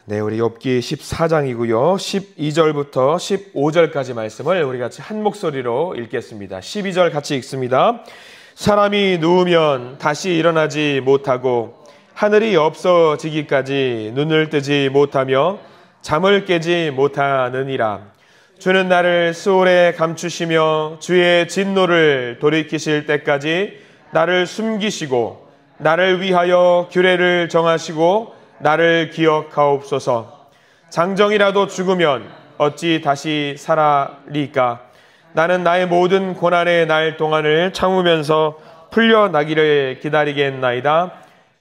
네, 우리 욥기 14장이고요. 12절부터 15절까지 말씀을 우리 같이 한 목소리로 읽겠습니다. 12절 같이 읽습니다. 사람이 누우면 다시 일어나지 못하고 하늘이 없어지기까지 눈을 뜨지 못하며 잠을 깨지 못하느니라. 주는 나를 수월에 감추시며 주의 진노를 돌이키실 때까지 나를 숨기시고 나를 위하여 규례를 정하시고 나를 기억하옵소서. 장정이라도 죽으면 어찌 다시 살아리까? 나는 나의 모든 고난의 날 동안을 참으면서 풀려나기를 기다리겠나이다.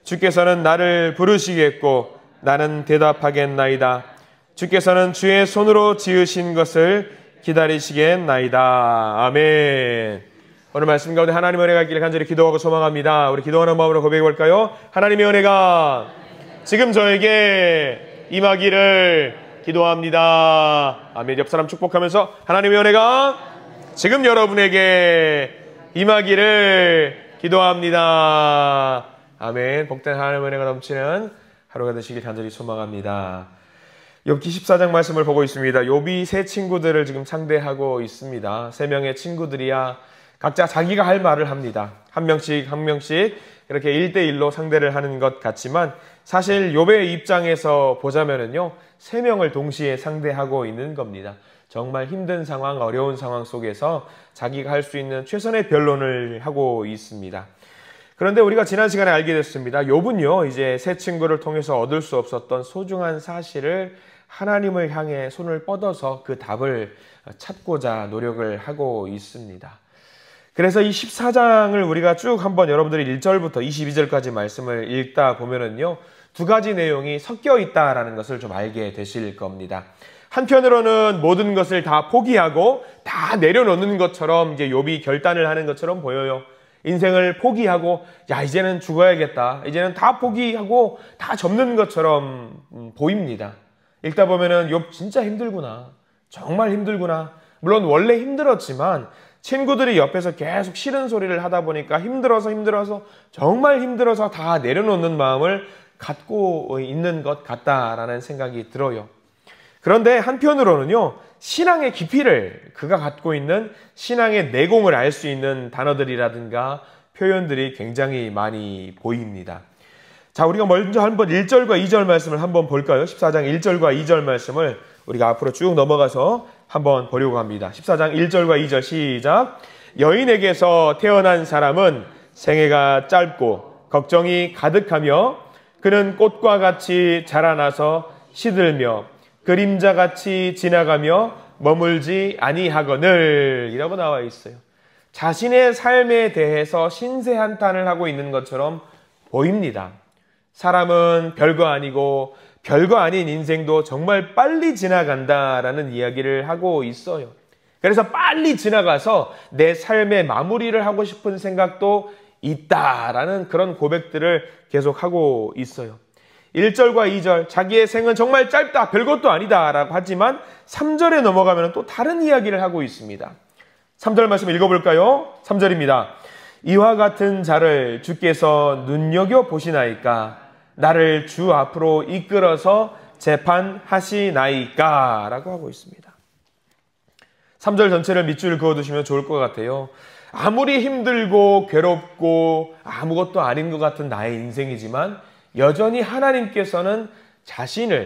주께서는 나를 부르시겠고 나는 대답하겠나이다. 주께서는 주의 손으로 지으신 것을 기다리시겠나이다. 아멘. 오늘 말씀 가운데 하나님의 은혜가 있기를 간절히 기도하고 소망합니다. 우리 기도하는 마음으로 고백해 볼까요? 하나님의 은혜가 지금 저에게 임하기를 기도합니다. 아멘. 옆 사람 축복하면서 하나님의 은혜가 지금 여러분에게 임하기를 기도합니다. 아멘. 복된 하나님의 은혜가 넘치는 하루가 되시길 간절히 소망합니다. 욥기 14장 말씀을 보고 있습니다. 욥이 세 친구들을 지금 상대하고 있습니다. 세 명의 친구들이야 각자 자기가 할 말을 합니다. 한 명씩 이렇게 1대1로 상대를 하는 것 같지만 사실 욥의 입장에서 보자면은요, 세 명을 동시에 상대하고 있는 겁니다. 정말 힘든 상황, 어려운 상황 속에서 자기가 할 수 있는 최선의 변론을 하고 있습니다. 그런데 우리가 지난 시간에 알게 됐습니다. 욥은요, 이제 세 친구를 통해서 얻을 수 없었던 소중한 사실을 하나님을 향해 손을 뻗어서 그 답을 찾고자 노력을 하고 있습니다. 그래서 이 14장을 우리가 쭉 한번 여러분들이 1절부터 22절까지 말씀을 읽다 보면은요, 두 가지 내용이 섞여 있다라는 것을 좀 알게 되실 겁니다. 한편으로는 모든 것을 다 포기하고 다 내려놓는 것처럼 이제 욥이 결단을 하는 것처럼 보여요. 인생을 포기하고 야 이제는 죽어야겠다. 이제는 다 포기하고 다 접는 것처럼 보입니다. 읽다 보면은 욥 진짜 힘들구나. 정말 힘들구나. 물론 원래 힘들었지만 친구들이 옆에서 계속 싫은 소리를 하다 보니까 힘들어서 정말 힘들어서 다 내려놓는 마음을 갖고 있는 것 같다라는 생각이 들어요. 그런데 한편으로는요, 신앙의 깊이를 그가 갖고 있는 신앙의 내공을 알 수 있는 단어들이라든가 표현들이 굉장히 많이 보입니다. 자, 우리가 먼저 한번 1절과 2절 말씀을 한번 볼까요? 14장 1절과 2절 말씀을 우리가 앞으로 쭉 넘어가서 한번 보려고 합니다. 14장 1절과 2절 시작. 여인에게서 태어난 사람은 생애가 짧고 걱정이 가득하며 그는 꽃과 같이 자라나서 시들며 그림자같이 지나가며 머물지 아니하거늘 이라고 나와 있어요. 자신의 삶에 대해서 신세한탄을 하고 있는 것처럼 보입니다. 사람은 별거 아니고 별거 아닌 인생도 정말 빨리 지나간다라는 이야기를 하고 있어요. 그래서 빨리 지나가서 내 삶의 마무리를 하고 싶은 생각도 있다라는 그런 고백들을 계속하고 있어요. 1절과 2절 자기의 생은 정말 짧다 별것도 아니다 라고 하지만 3절에 넘어가면 또 다른 이야기를 하고 있습니다. 3절 말씀 읽어볼까요? 3절입니다. 이와 같은 자를 주께서 눈여겨보시나이까 나를 주 앞으로 이끌어서 재판하시나이까 라고 하고 있습니다. 3절 전체를 밑줄 그어두시면 좋을 것 같아요. 아무리 힘들고 괴롭고 아무것도 아닌 것 같은 나의 인생이지만 여전히 하나님께서는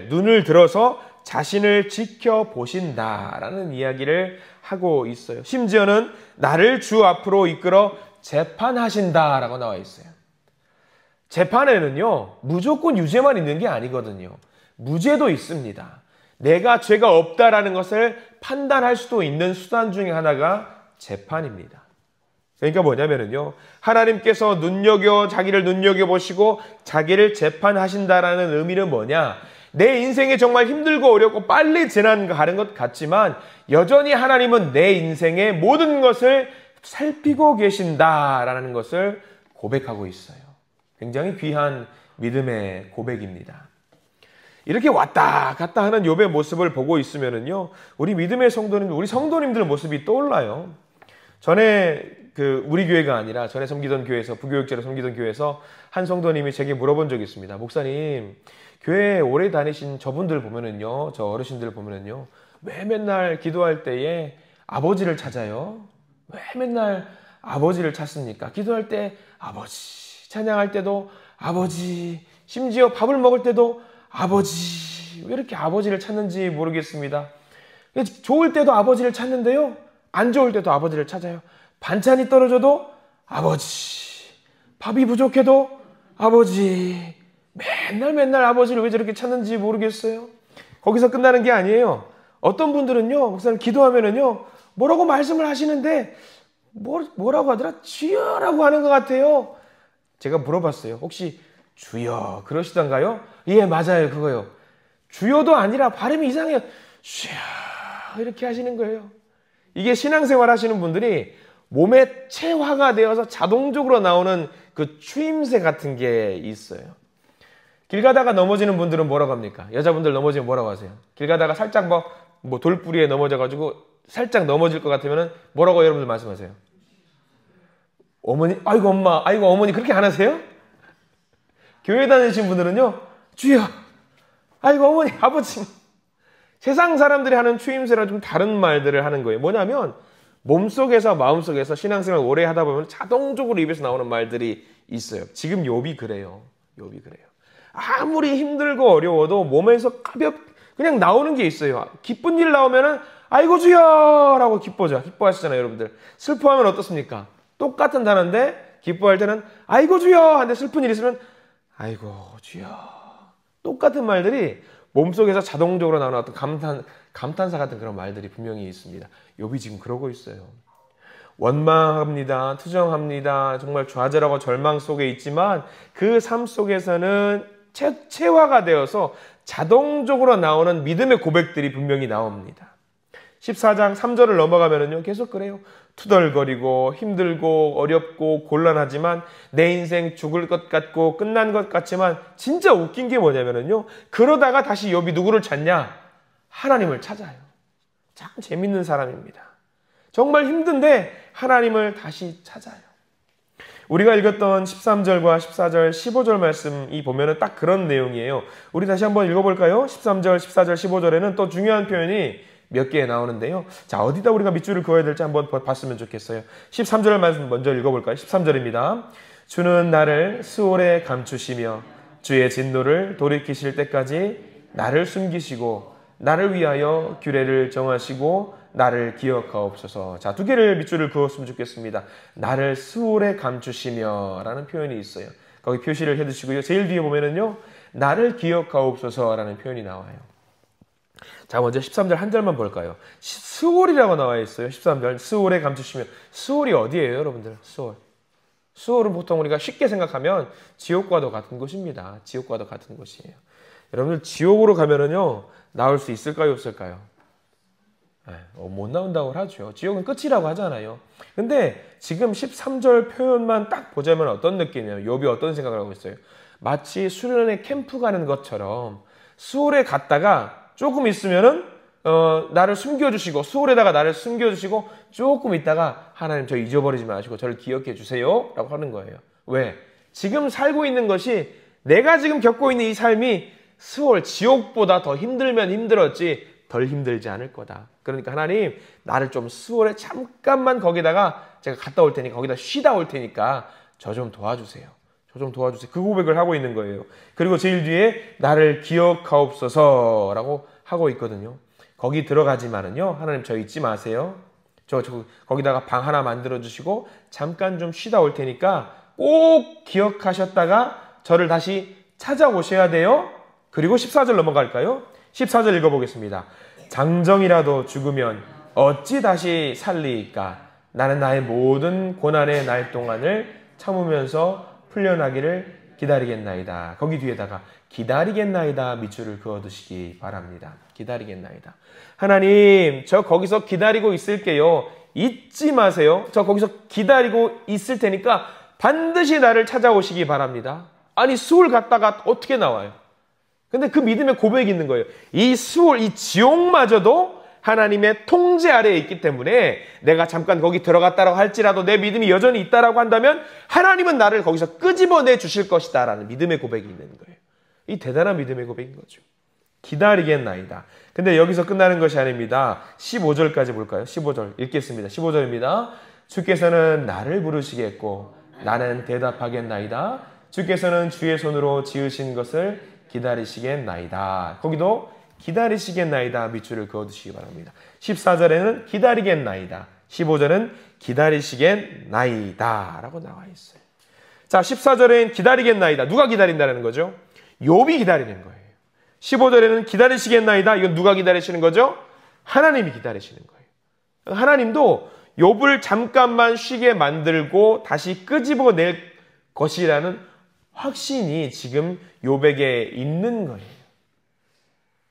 눈을 들어서 자신을 지켜보신다라는 이야기를 하고 있어요. 심지어는 나를 주 앞으로 이끌어 재판하신다라고 나와 있어요. 재판에는요, 무조건 유죄만 있는 게 아니거든요. 무죄도 있습니다. 내가 죄가 없다라는 것을 판단할 수도 있는 수단 중에 하나가 재판입니다. 그러니까 뭐냐면요, 하나님께서 자기를 눈여겨보시고 자기를 재판하신다라는 의미는 뭐냐? 내 인생이 정말 힘들고 어렵고 빨리 지나가는 것 같지만 여전히 하나님은 내 인생의 모든 것을 살피고 계신다라는 것을 고백하고 있어요. 굉장히 귀한 믿음의 고백입니다. 이렇게 왔다 갔다 하는 욥의 모습을 보고 있으면은요, 우리 믿음의 성도님들, 우리 성도님들 모습이 떠올라요. 전에 우리 교회가 아니라 전에 섬기던 교회에서, 부교육자로 섬기던 교회에서 한 성도님이 제게 물어본 적이 있습니다. 목사님, 교회에 오래 다니신 저분들 보면은요, 저 어르신들 보면은요, 왜 맨날 기도할 때에 아버지를 찾아요? 왜 맨날 아버지를 찾습니까? 기도할 때 아버지, 찬양할 때도 아버지, 심지어 밥을 먹을 때도 아버지, 왜 이렇게 아버지를 찾는지 모르겠습니다. 좋을 때도 아버지를 찾는데요, 안 좋을 때도 아버지를 찾아요. 반찬이 떨어져도 아버지, 밥이 부족해도 아버지, 맨날 아버지를 왜 저렇게 찾는지 모르겠어요. 거기서 끝나는 게 아니에요. 어떤 분들은요, 목사님 기도하면은요, 뭐라고 말씀을 하시는데, 뭐라고 하더라? 주여라고 하는 것 같아요. 제가 물어봤어요. 혹시 주여 그러시던가요? 예, 맞아요. 그거요. 주여도 아니라 발음이 이상해요. 주여 이렇게 하시는 거예요. 이게 신앙생활 하시는 분들이 몸에 체화가 되어서 자동적으로 나오는 그 추임새 같은 게 있어요. 길 가다가 넘어지는 분들은 뭐라고 합니까? 여자분들 넘어지면 뭐라고 하세요? 길 가다가 살짝 뭐 돌뿌리에 넘어져가지고 살짝 넘어질 것 같으면 뭐라고 여러분들 말씀하세요? 어머니, 아이고 엄마, 아이고 어머니 그렇게 안 하세요? 교회 다니신 분들은요, 주여, 아이고 어머니, 아버지. 세상 사람들이 하는 추임새랑 좀 다른 말들을 하는 거예요. 뭐냐면 몸속에서 마음속에서 신앙생활 오래 하다 보면 자동적으로 입에서 나오는 말들이 있어요. 지금 욥이 그래요. 욥이 그래요. 아무리 힘들고 어려워도 몸에서 그냥 나오는 게 있어요. 기쁜 일 나오면은 아이고 주여라고 기뻐하시잖아요, 여러분들. 슬퍼하면 어떻습니까? 똑같은 단어인데 기뻐할 때는 아이고 주여 하는데 슬픈 일 있으면 아이고 주여. 똑같은 말들이 몸속에서 자동적으로 나오는 어떤 감탄사 같은 그런 말들이 분명히 있습니다. 욥이 지금 그러고 있어요. 원망합니다. 투정합니다. 정말 좌절하고 절망 속에 있지만 그 삶 속에서는 체화가 되어서 자동적으로 나오는 믿음의 고백들이 분명히 나옵니다. 14장 3절을 넘어가면은요, 계속 그래요. 투덜거리고 힘들고 어렵고 곤란하지만 내 인생 죽을 것 같고 끝난 것 같지만 진짜 웃긴 게 뭐냐면은요, 그러다가 다시 욥이 누구를 찾냐? 하나님을 찾아요. 참 재밌는 사람입니다. 정말 힘든데 하나님을 다시 찾아요. 우리가 읽었던 13절과 14절, 15절 말씀이 보면은 딱 그런 내용이에요. 우리 다시 한번 읽어볼까요? 13절, 14절, 15절에는 또 중요한 표현이 몇 개 나오는데요. 자, 어디다 우리가 밑줄을 그어야 될지 한번 봤으면 좋겠어요. 13절 말씀 먼저 읽어볼까요? 13절입니다. 주는 나를 수월에 감추시며 주의 진노를 돌이키실 때까지 나를 숨기시고 나를 위하여 규례를 정하시고 나를 기억하옵소서. 자, 두 개를 밑줄을 그었으면 좋겠습니다. 나를 수월에 감추시며 라는 표현이 있어요. 거기 표시를 해두시고요. 제일 뒤에 보면은요, 나를 기억하옵소서 라는 표현이 나와요. 자, 먼저 13절 한 절만 볼까요? 수월이라고 나와 있어요. 13절 수월에 감추시며. 수월이 어디예요, 여러분들? 수월. 수월은 보통 우리가 쉽게 생각하면 지옥과도 같은 곳입니다. 지옥과도 같은 곳이에요. 여러분들 지옥으로 가면은요, 나올 수 있을까요, 없을까요? 못 나온다고 하죠. 지옥은 끝이라고 하잖아요. 근데 지금 13절 표현만 딱 보자면 어떤 느낌이냐면, 욥이 어떤 생각을 하고 있어요? 마치 수련회 캠프 가는 것처럼 수월에 갔다가 조금 있으면은 나를 숨겨주시고, 수월에다가 나를 숨겨주시고, 조금 있다가 하나님 저 잊어버리지 마시고 저를 기억해 주세요 라고 하는 거예요. 왜? 지금 살고 있는 것이, 내가 지금 겪고 있는 이 삶이 수월, 지옥보다 더 힘들면 힘들었지 덜 힘들지 않을 거다. 그러니까 하나님, 나를 좀 수월에 잠깐만 거기다가 제가 갔다 올 테니까, 거기다 쉬다 올 테니까 저 좀 도와주세요. 저 좀 도와주세요. 그 고백을 하고 있는 거예요. 그리고 제일 뒤에 나를 기억하옵소서 라고 하고 있거든요. 거기 들어가지만은요, 하나님 저 잊지 마세요. 거기다가 방 하나 만들어 주시고 잠깐 좀 쉬다 올 테니까 꼭 기억하셨다가 저를 다시 찾아오셔야 돼요. 그리고 14절 넘어갈까요? 14절 읽어보겠습니다. 장정이라도 죽으면 어찌 다시 살리이까? 나는 나의 모든 고난의 날 동안을 참으면서 풀려나기를 기다리겠나이다. 거기 뒤에다가 기다리겠나이다 밑줄을 그어두시기 바랍니다. 기다리겠나이다. 하나님, 저 거기서 기다리고 있을게요. 잊지 마세요. 저 거기서 기다리고 있을 테니까 반드시 나를 찾아오시기 바랍니다. 아니, 수월 갔다가 어떻게 나와요? 근데 그 믿음의 고백이 있는 거예요. 이 수월, 이 지옥마저도 하나님의 통제 아래에 있기 때문에 내가 잠깐 거기 들어갔다라고 할지라도 내 믿음이 여전히 있다라고 한다면 하나님은 나를 거기서 끄집어내 주실 것이다 라는 믿음의 고백이 있는 거예요. 이 대단한 믿음의 고백인 거죠. 기다리겠나이다. 근데 여기서 끝나는 것이 아닙니다. 15절까지 볼까요? 15절 읽겠습니다. 15절입니다. 주께서는 나를 부르시겠고 나는 대답하겠나이다. 주께서는 주의 손으로 지으신 것을 기다리시겠나이다. 거기도 기다리시겠나이다 밑줄을 그어두시기 바랍니다. 14절에는 기다리겠나이다. 15절은 기다리시겠나이다 라고 나와 있어요. 자, 14절엔 기다리겠나이다. 누가 기다린다는 거죠? 욥이 기다리는 거예요. 15절에는 기다리시겠나이다. 이건 누가 기다리시는 거죠? 하나님이 기다리시는 거예요. 하나님도 욥을 잠깐만 쉬게 만들고 다시 끄집어낼 것이라는 확신이 지금 욥에게 있는 거예요.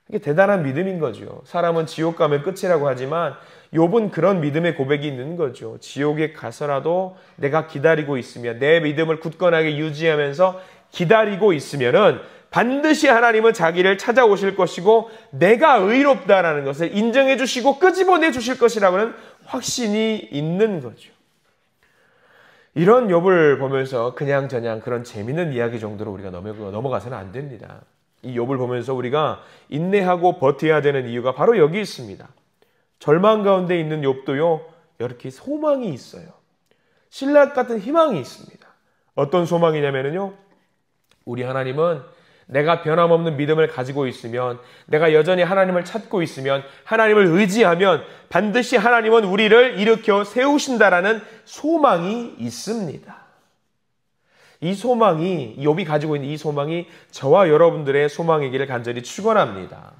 이게 대단한 믿음인 거죠. 사람은 지옥 가면 끝이라고 하지만 욥은 그런 믿음의 고백이 있는 거죠. 지옥에 가서라도 내가 기다리고 있으면, 내 믿음을 굳건하게 유지하면서 기다리고 있으면은 반드시 하나님은 자기를 찾아오실 것이고 내가 의롭다라는 것을 인정해 주시고 끄집어내 주실 것이라고는 확신이 있는 거죠. 이런 욥을 보면서 그냥저냥 그런 재밌는 이야기 정도로 우리가 넘어가서는 안 됩니다. 이 욥을 보면서 우리가 인내하고 버텨야 되는 이유가 바로 여기 있습니다. 절망 가운데 있는 욥도요, 이렇게 소망이 있어요. 신락 같은 희망이 있습니다. 어떤 소망이냐면요, 우리 하나님은 내가 변함없는 믿음을 가지고 있으면, 내가 여전히 하나님을 찾고 있으면, 하나님을 의지하면 반드시 하나님은 우리를 일으켜 세우신다라는 소망이 있습니다. 이 소망이, 욥이 가지고 있는 이 소망이 저와 여러분들의 소망이기를 간절히 축원합니다.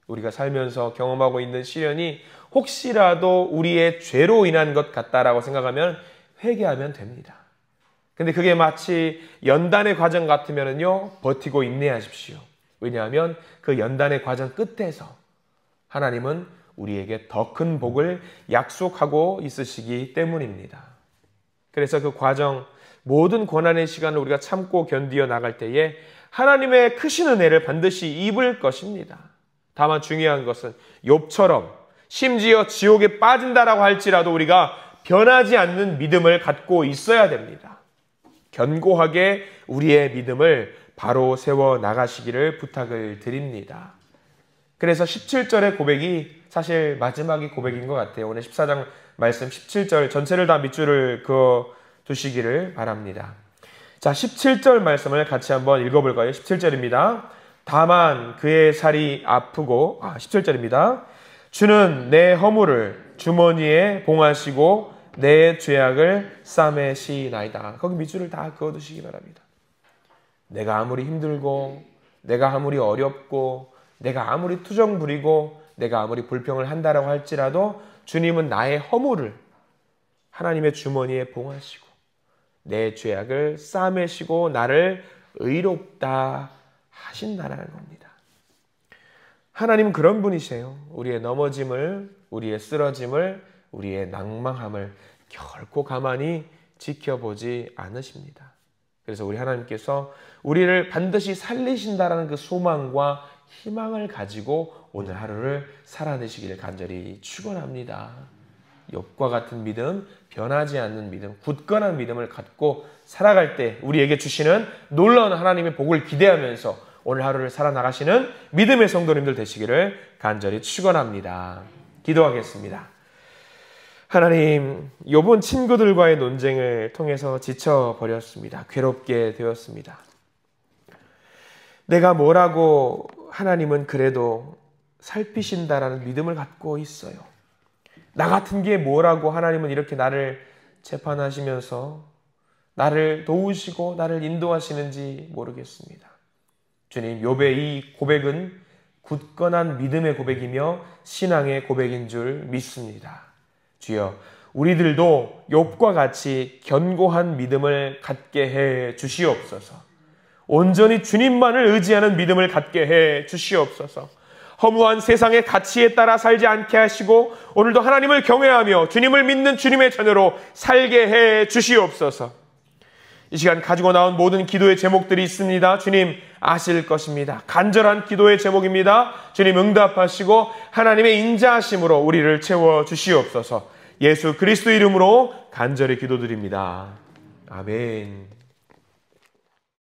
우리가 살면서 경험하고 있는 시련이 혹시라도 우리의 죄로 인한 것 같다라고 생각하면 회개하면 됩니다. 근데 그게 마치 연단의 과정 같으면요, 버티고 인내하십시오. 왜냐하면 그 연단의 과정 끝에서 하나님은 우리에게 더 큰 복을 약속하고 있으시기 때문입니다. 그래서 그 과정, 모든 고난의 시간을 우리가 참고 견디어 나갈 때에 하나님의 크신 은혜를 반드시 입을 것입니다. 다만 중요한 것은 욥처럼 심지어 지옥에 빠진다라고 할지라도 우리가 변하지 않는 믿음을 갖고 있어야 됩니다. 견고하게 우리의 믿음을 바로 세워 나가시기를 부탁을 드립니다. 그래서 17절의 고백이 사실 마지막이 고백인 것 같아요. 오늘 14장 말씀 17절 전체를 다 밑줄을 그어 두시기를 바랍니다. 자, 17절 말씀을 같이 한번 읽어볼까요? 17절입니다. 다만 그의 살이 아프고, 17절입니다. 주는 내 허물을 주머니에 봉하시고 내 죄악을 싸매시나이다. 거기 밑줄을 다 그어두시기 바랍니다. 내가 아무리 힘들고, 내가 아무리 어렵고, 내가 아무리 투정 부리고, 내가 아무리 불평을 한다라고 할지라도 주님은 나의 허물을 하나님의 주머니에 봉하시고 내 죄악을 싸매시고 나를 의롭다 하신다라는 겁니다. 하나님은 그런 분이세요. 우리의 넘어짐을, 우리의 쓰러짐을, 우리의 낭망함을 결코 가만히 지켜보지 않으십니다. 그래서 우리 하나님께서 우리를 반드시 살리신다라는 그 소망과 희망을 가지고 오늘 하루를 살아내시기를 간절히 축원합니다. 욥과 같은 믿음, 변하지 않는 믿음, 굳건한 믿음을 갖고 살아갈 때 우리에게 주시는 놀라운 하나님의 복을 기대하면서 오늘 하루를 살아나가시는 믿음의 성도님들 되시기를 간절히 축원합니다. 기도하겠습니다. 하나님, 욥은 친구들과의 논쟁을 통해서 지쳐버렸습니다. 괴롭게 되었습니다. 내가 뭐라고 하나님은 그래도 살피신다라는 믿음을 갖고 있어요. 나 같은 게 뭐라고 하나님은 이렇게 나를 재판하시면서 나를 도우시고 나를 인도하시는지 모르겠습니다. 주님, 욥의 이 고백은 굳건한 믿음의 고백이며 신앙의 고백인 줄 믿습니다. 주여, 우리들도 욥과 같이 견고한 믿음을 갖게 해 주시옵소서. 온전히 주님만을 의지하는 믿음을 갖게 해 주시옵소서. 허무한 세상의 가치에 따라 살지 않게 하시고 오늘도 하나님을 경외하며 주님을 믿는 주님의 자녀로 살게 해 주시옵소서. 이 시간 가지고 나온 모든 기도의 제목들이 있습니다. 주님 아실 것입니다. 간절한 기도의 제목입니다. 주님 응답하시고 하나님의 인자하심으로 우리를 채워 주시옵소서. 예수 그리스도 이름으로 간절히 기도드립니다. 아멘.